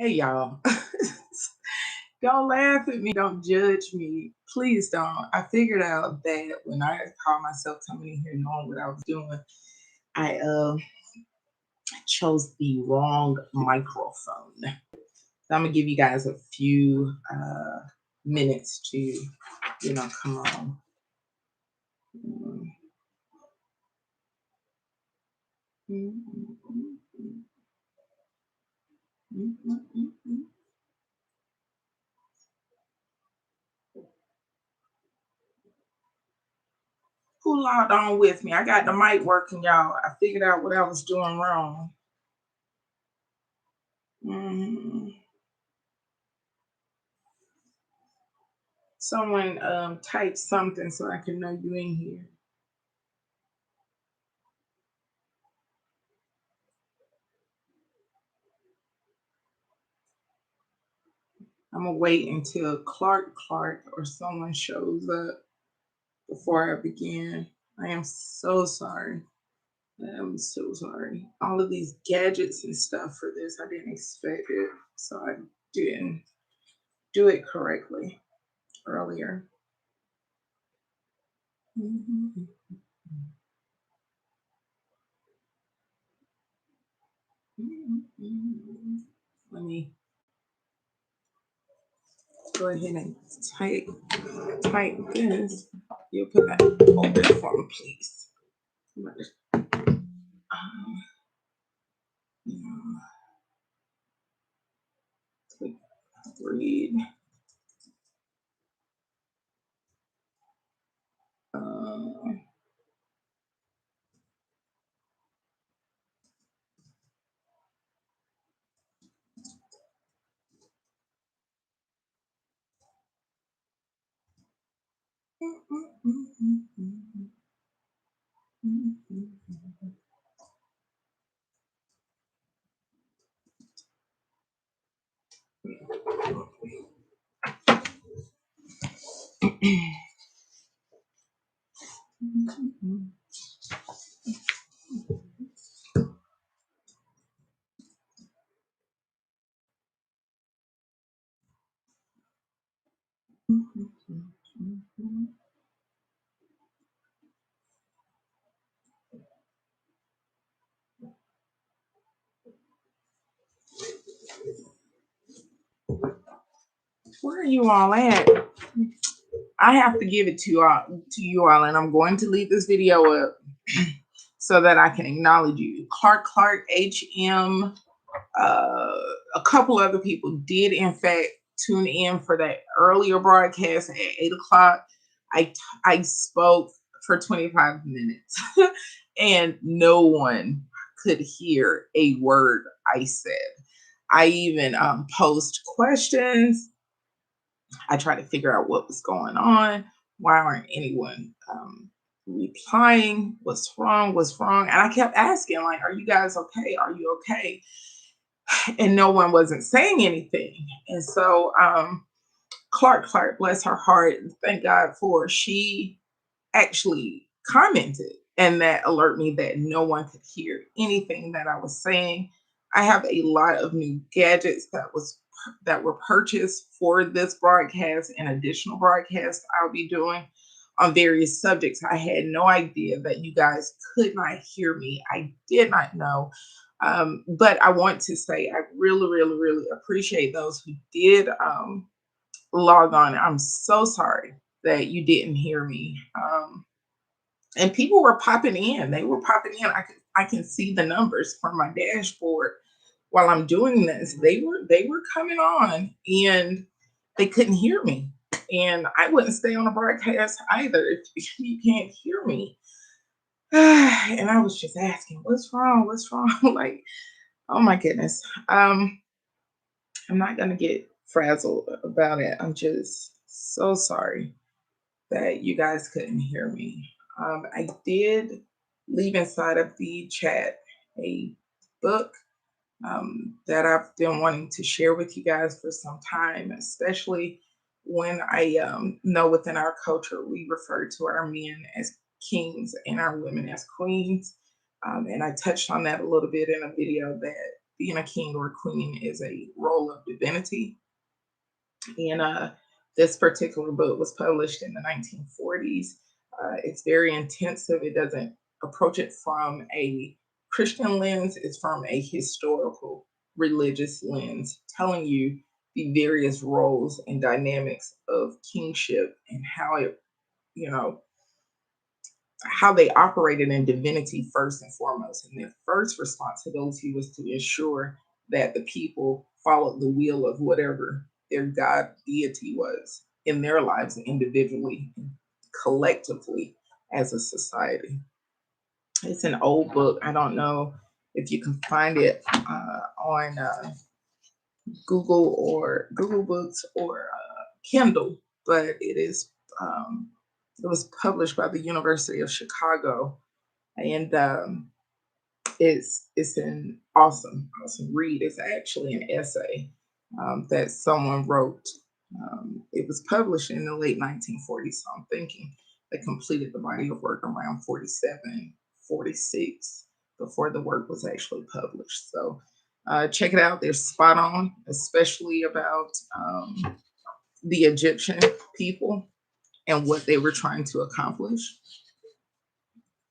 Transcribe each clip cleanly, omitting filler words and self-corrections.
Hey y'all. Don't laugh at me, don't judge me. Please don't. I figured out that when I call myself coming in here knowing what I was doing, I chose the wrong microphone. So I'm gonna give you guys a few minutes to, come on. Mm, mm, mm, mm, mm, mm, mm, mm. Who logged on with me? I got the mic working, y'all. I figured out what I was doing wrong. Mhm. Someone type something so I can know you in here. I'm gonna wait until Clark or someone shows up before I begin. I am so sorry. I'm so sorry. All of these gadgets and stuff for this, I didn't expect it, so I didn't do it correctly earlier. Mhm. Let me go ahead and type this. You put that over the phone, please. Um, yeah, click read. Uh, Where are you all at? I have to give it to you all, and I'm going to leave this video up so that I can acknowledge you. Clark, HM, a couple other people did in fact tune in for that earlier broadcast at 8 o'clock. I spoke for 25 minutes, and no one could hear a word I said. I even posed questions. I tried to figure out what was going on. Why aren't anyone replying? What's wrong? What's wrong? And I kept asking, like, are you guys okay? Are you okay? And no one wasn't saying anything. And so Clark, bless her heart, thank God for she actually commented, and that alert me that no one could hear anything that I was saying. I have a lot of new gadgets that were purchased for this broadcast and additional broadcasts I'll be doing on various subjects. I had no idea that you guys could not hear me. I did not know. But I want to say I really, really, really appreciate those who did log on. I'm so sorry that you didn't hear me. And people were popping in. They were popping in. I can see the numbers from my dashboard while I'm doing this. They were coming on and they couldn't hear me. And I wouldn't stay on a broadcast either if you can't hear me. And I was just asking, what's wrong? What's wrong? Like, oh my goodness. I'm not gonna get frazzled about it. I'm just so sorry that you guys couldn't hear me. I did leave inside of the chat a book that I've been wanting to share with you guys for some time, especially when I know within our culture we refer to our men as kings and our women as queens. And I touched on that a little bit in a video that being a king or queen is a role of divinity. And this particular book was published in the 1940s. It's very intensive. It doesn't approach it from a Christian lens, it's from a historical religious lens, telling you the various roles and dynamics of kingship and how it, you know, how they operated in divinity first and foremost. And their first responsibility was to ensure that the people followed the will of whatever their God deity was in their lives individually, collectively as a society. It's an old book. I don't know if you can find it on Google Books or Kindle, but it was published by the University of Chicago, and it's an awesome read. It's actually an essay that someone wrote. It was published in the late 1940s, so I'm thinking they completed the body of work around 47, 46 before the work was actually published. So check it out. They're spot on, especially about the Egyptian people and what they were trying to accomplish.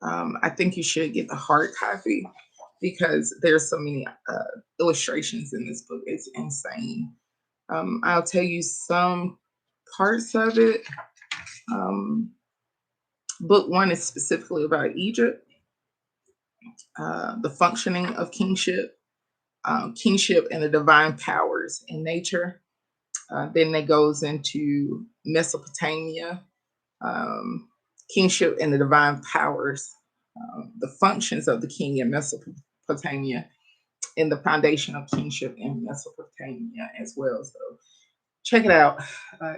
I think you should get the hard copy because there's so many illustrations in this book. It's insane. I'll tell you some parts of it. Um, book one is specifically about Egypt, the functioning of kingship, kingship and the divine powers in nature. Then it goes into Mesopotamia, um, kingship and the divine powers, the functions of the king in Mesopotamia, and the foundation of kingship in Mesopotamia as well. So check it out.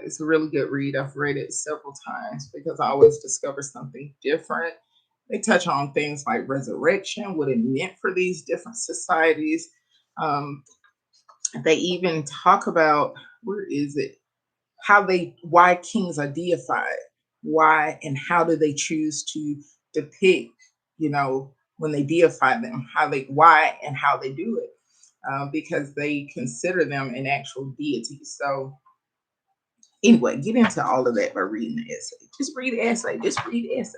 It's a really good read. I've read it several times because I always discover something different. They touch on things like resurrection, what it meant for these different societies. Um, they even talk about where is it? How they why kings are deified, why and how do they choose to depict, when they deify them, how they why and how they do it, because they consider them an actual deity. So anyway, get into all of that by reading the essay. Just read the essay. Just read the essay.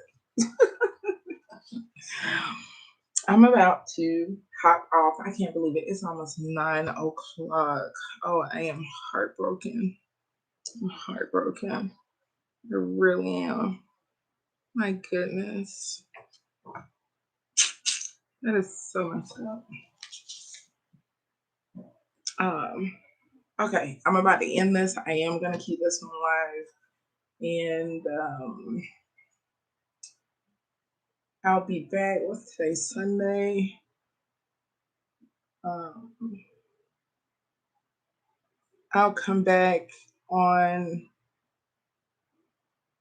I'm about to hop off. I can't believe it. It's almost 9 o'clock. Oh, I am heartbroken. I'm heartbroken. I really am. My goodness. That is so messed up. Um, okay, I'm about to end this. I am gonna keep this one live. And I'll be back. What's today? Sunday. Um, I'll come back on,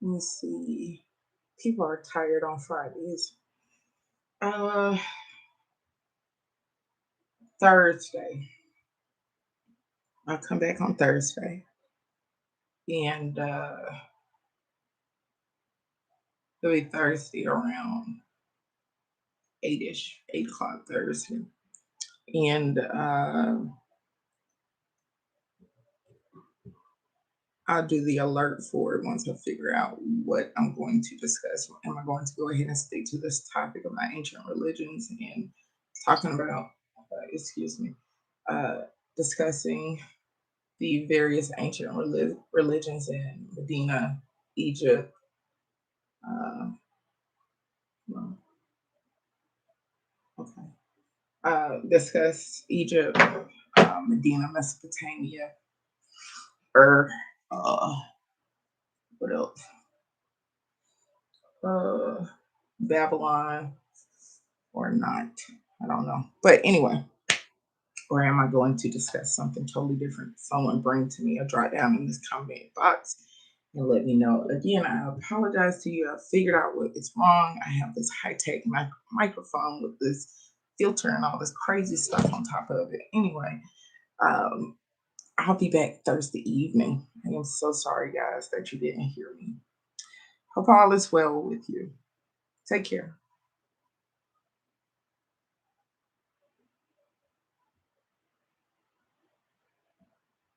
let me see. People are tired on Fridays. Uh, Thursday. I'll come back on Thursday. And it'll be Thursday around 8ish, 8 o'clock Thursday. And I'll do the alert for it once I figure out what I'm going to discuss. Am I going to go ahead and stick to this topic about ancient religions and talking about, excuse me, uh, discussing the various ancient religions in Medina, Egypt, uh, well, okay, discuss Egypt, Medina, Mesopotamia, or what else? Uh, Babylon, or not. I don't know. But anyway, or am I going to discuss something totally different? Someone bring to me a drop down in this comment box and let me know. Again, I apologize to you. I figured out what is wrong. I have this high tech microphone with this filter and all this crazy stuff on top of it. Anyway, um, I'll be back Thursday evening. I am so sorry, guys, that you didn't hear me. Hope all is well with you. Take care.